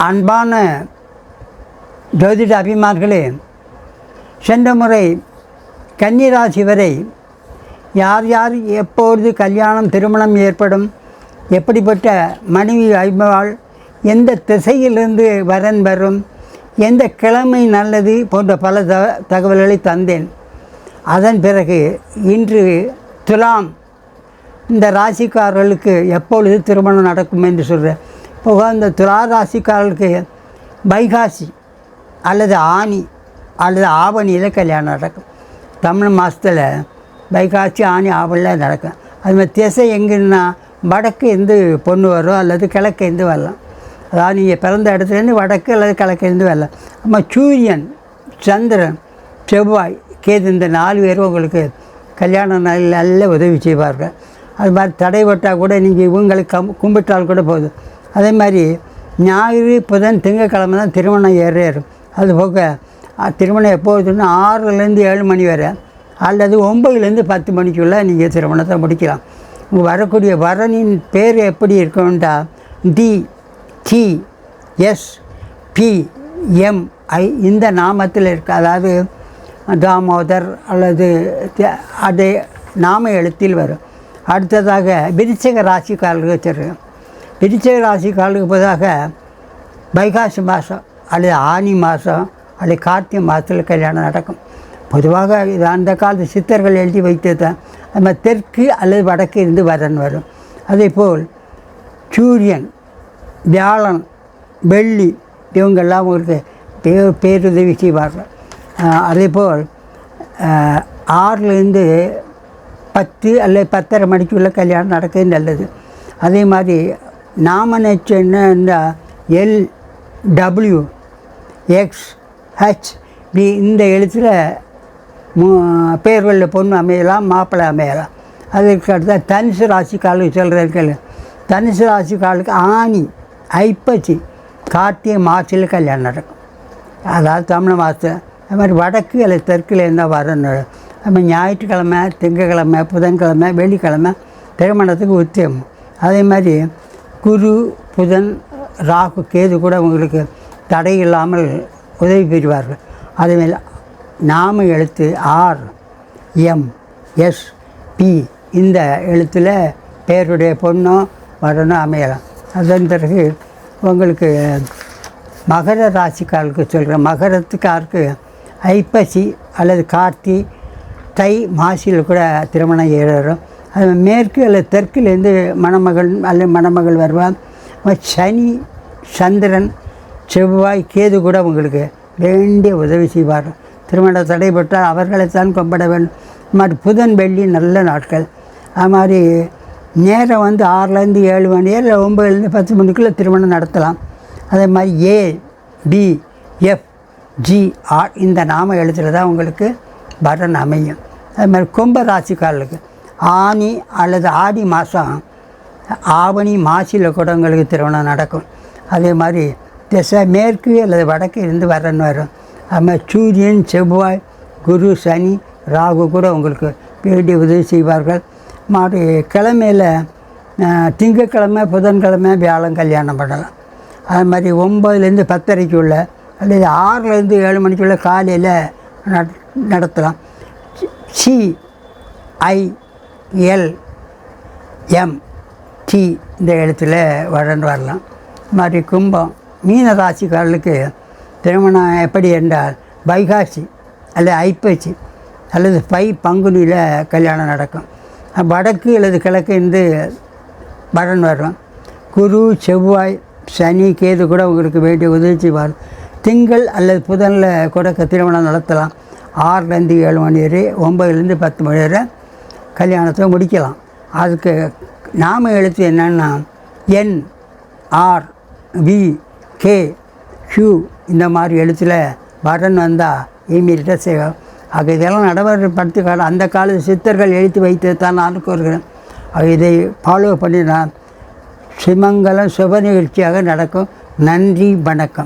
அன்பான ஜோதிட அபிமான்களே, சென்ற முறை கன்னிராசி வரை யார் யார் எப்பொழுது கல்யாணம் திருமணம் ஏற்படும், எப்படிப்பட்ட மனைவி ஐம்பவாள், எந்த திசையிலிருந்து வரன் வரும், எந்த கிழமை நல்லது போன்ற பல தகவல்களை தந்தேன். அதன் பிறகு இன்று துலாம் இந்த ராசிக்காரர்களுக்கு எப்பொழுது திருமணம் நடக்கும் என்று சொல்கிறேன். போக இந்த துலா ராசிக்காரர்களுக்கு வைகாசி அல்லது ஆனி அல்லது ஆவணியில் கல்யாணம் நடக்கும். தமிழ் மாதத்தில் வைகாசி ஆனி ஆவணியில் நடக்கும். அதுமாதிரி திசை எங்கன்னா வடக்கு இருந்து பொண்ணு வரும் அல்லது கிழக்கு இருந்து வரலாம். அதாவது நீங்கள் பிறந்த இடத்துலேருந்து வடக்கு அல்லது கிழக்கு இருந்து வரலாம். நம்ம சூரியன், சந்திரன், செவ்வாய், கேது இந்த 4 பேரும் உங்களுக்கு கல்யாணம் நல்ல உதவி செய்வார்கள். அது மாதிரி தடைபட்டால் கூட நீங்கள் இவங்களுக்கு கும்பிட்டால் கூட போதும். அதே மாதிரி ஞாயிறு, புதன், திங்கக்கிழமை தான் திருமணம் ஏறும். அதுபோக திருமணம் எப்போதுன்னா 6லேருந்து 7 மணி வரை அல்லது 9லேருந்து 10 மணிக்குள்ளே நீங்கள் திருமணத்தை முடிக்கலாம். உங்கள் வரக்கூடிய வரனின் பேர் எப்படி இருக்கும்டா DTSPMI இந்த நாமத்தில் இருக்கு. அதாவது தாமோதர் அல்லது அதே நாம எழுத்தில் வரும். அடுத்ததாக விருச்சிக ராசிக்காரர்களுக்கு வச்சுருக்கேன். விருச்சிக ராசிக்காரர்களுக்கு பதிலாக வைகாசி மாதம் அல்லது ஆனி மாதம் அல்லது கார்த்திகை மாதத்தில் கல்யாணம் நடக்கும். பொதுவாக இது அந்த காலத்து சித்தர்கள் எழுதி வைத்தது தான். நம்ம தெற்கு அல்லது வடக்கு இருந்து வரன் வரும். அதேபோல் சூரியன், வியாழன், வெள்ளி இவங்கெல்லாம் உங்களுக்கு பேருதவி செய்வார்கள். அதேபோல் 6லேருந்து 10 அல்லது 10:30 மணிக்குள்ளே கல்யாணம் நடக்கிறது நல்லது. அதே மாதிரி நாம நட்சம் என்னன்னா LWXHB இந்த எழுத்தில் பேர்களில் பொண்ணு அமையலாம், மாப்பிள்ளை அமையலாம். அதுக்கு அடுத்த தனுசு ராசிக்காலுக்கு சொல்கிறதுக்கு தனுசு ராசிக்காலுக்கு ஆனி, ஐப்பசி, கார்த்திகை மாசில் கல்யாணம் நடக்கும். அதாவது தமிழ் மாதத்தில். அது மாதிரி வடக்கு அல்லது தெற்கில் இருந்தால் வரணும். நம்ம ஞாயிற்றுக்கிழமை, திங்கக்கிழமை, புதன்கிழமை, வெள்ளிக்கிழமை திருமணத்துக்கு உத்தியம். அதே மாதிரி குரு, புதன், ராகு, கேது கூட உங்களுக்கு தடை இல்லாமல் உதவி பெறுவார்கள். அதேமாதிரி நாம எழுத்து RMSP இந்த எழுத்தில் பேருடைய பொண்ணும் வரணும் அமையலாம். அதன் பிறகு உங்களுக்கு மகர ராசிக்காரருக்கு சொல்கிறேன். மகரத்துக்காருக்கு ஐப்பசி அல்லது கார்த்தி, தை மாசியில் கூட திருமணம் ஏறும். அது மேற்கு அல்லது தெற்குலேருந்து மணமகள் அல்லது மணமகள் வருவார். சனி, சந்திரன், செவ்வாய், கேது கூட உங்களுக்கு வேண்டிய உதவி செய்வார். திருமணம் தடைபட்டால் அவர்களைத்தான் கொம்பட வேண்டும். அது மாதிரி புதன், வெள்ளி நல்ல நாட்கள். அது மாதிரி நேரம் 6லேருந்து 7 மணி இல்லை 9லேருந்து 10 மணிக்குள்ளே திருமணம் நடத்தலாம். அதே மாதிரி ABFGR இந்த நாம எழுத்தில் தான் உங்களுக்கு வரன் அமையும். அது மாதிரி கும்ப ராசிக்காரர்களுக்கு ஆனி அல்லது ஆடி மாதம் ஆவணி மாசியில் கூட உங்களுக்கு திருமணம் நடக்கும். அதே மாதிரி திசை மேற்கு அல்லது வடக்கு இருந்து வரன் வரும். அது மாதிரி சூரியன், செவ்வாய், குரு, சனி, ராகு கூட உங்களுக்கு வேண்டிய உதவி செய்வார்கள். மாதிரி கிழமையில் திங்கக்கிழமை, புதன்கிழமை, வியாழன் கல்யாணம் பண்ணலாம். அது மாதிரி 9லேருந்து 10:30 அல்லது 6லேருந்து 7 மணிக்குள்ளே காலையில் நடத்தலாம். CILMT இந்த எழுத்தில் வரன் வரலாம். மாதிரி கும்பம், மீன ராசிக்காரர்களுக்கு திருமணம் எப்படி என்றால் வைகாசி அல்லது ஐப்பசி அல்லது பங்குனியில் கல்யாணம் நடக்கும். வடக்கு அல்லது கிழக்கு இருந்து வரன் வரும். குரு, செவ்வாய், சனி, கேது கூட உங்களுக்கு வேண்டிய உதவி செய்வார். திங்கள் அல்லது புதனில் கூட திருமணம் நடத்தலாம். 6லேருந்து 7 மணி வரை, 9லேருந்து 10 மணி வரை கல்யாணத்தை முடிக்கலாம். அதுக்கு நாம எழுத்து என்னென்னா NRVKQ இந்த மாதிரி எழுத்தில் வரன் வந்தால் இமீடியட்டாக செய்வோம். ஆக இதெல்லாம் நடைமுறைப்படுத்தி அந்த காலத்து சித்தர்கள் எழுத்து வைத்து தான் நான் கூறுகிறேன். இதை ஃபாலோ பண்ணி நான் சுமங்கலம் சுப நிகழ்ச்சியாக நடக்கும். நன்றி, வணக்கம்.